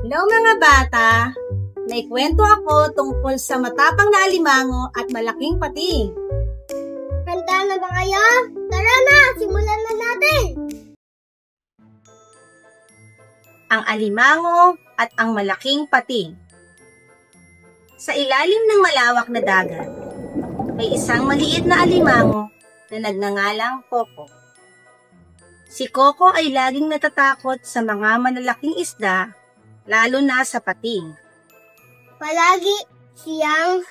Hello mga bata! May kwento ako tungkol sa matapang na alimango at malaking pating. Handa na ba kayo? Tara na! Simulan na natin! Ang alimango at ang malaking pating. Sa ilalim ng malawak na dagat, may isang maliit na alimango na nagngangalang Coco. Si Coco ay laging natatakot sa mga malalaking isda, lalo na sa pating. Palagi siyang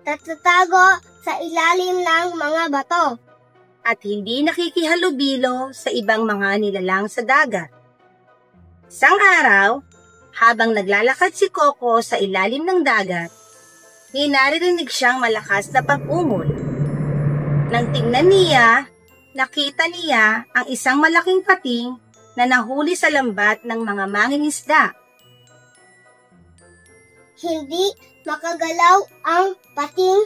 natatago sa ilalim ng mga bato. At hindi nakikihalubilo sa ibang mga nilalang sa dagat. Isang araw, habang naglalakad si Coco sa ilalim ng dagat, may naririnig siyang malakas na pag-umol. Nang tingnan niya, nakita niya ang isang malaking pating na nahuli sa lambat ng mga mangingisda. Hindi makagalaw ang pating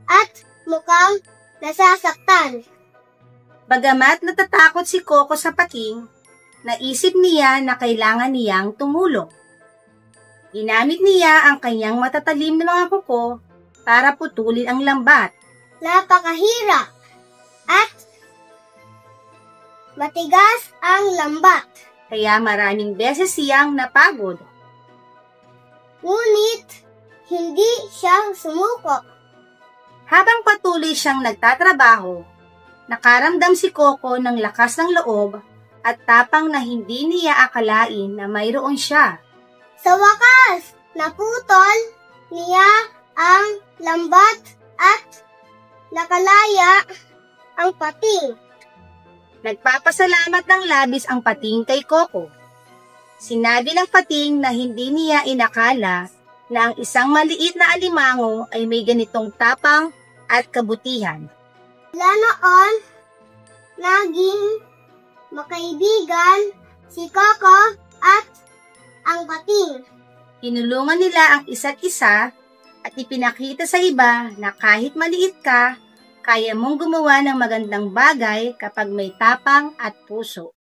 at mukhang nasasaktan. Bagamat natatakot si Coco sa pating, naisip niya na kailangan niyang tumulong. Ginamit niya ang kanyang matatalim na mga kuko para putulin ang lambat. Napakahirap at matigas ang lambat. Kaya maraming beses siyang napagod. Ngunit hindi siya sumuko. Habang patuloy siyang nagtatrabaho, nakaramdam si Coco ng lakas ng loob at tapang na hindi niya akalain na mayroon siya. Sa wakas, naputol niya ang lambat at nakalaya ang pating. Nagpapasalamat ng labis ang pating kay Coco. Sinabi ng pating na hindi niya inakala na ang isang maliit na alimango ay may ganitong tapang at kabutihan. Mula noon, naging makaibigan si Coco at ang pating. Tinulungan nila ang isa't isa at ipinakita sa iba na kahit maliit ka, kaya mong gumawa ng magandang bagay kapag may tapang at puso.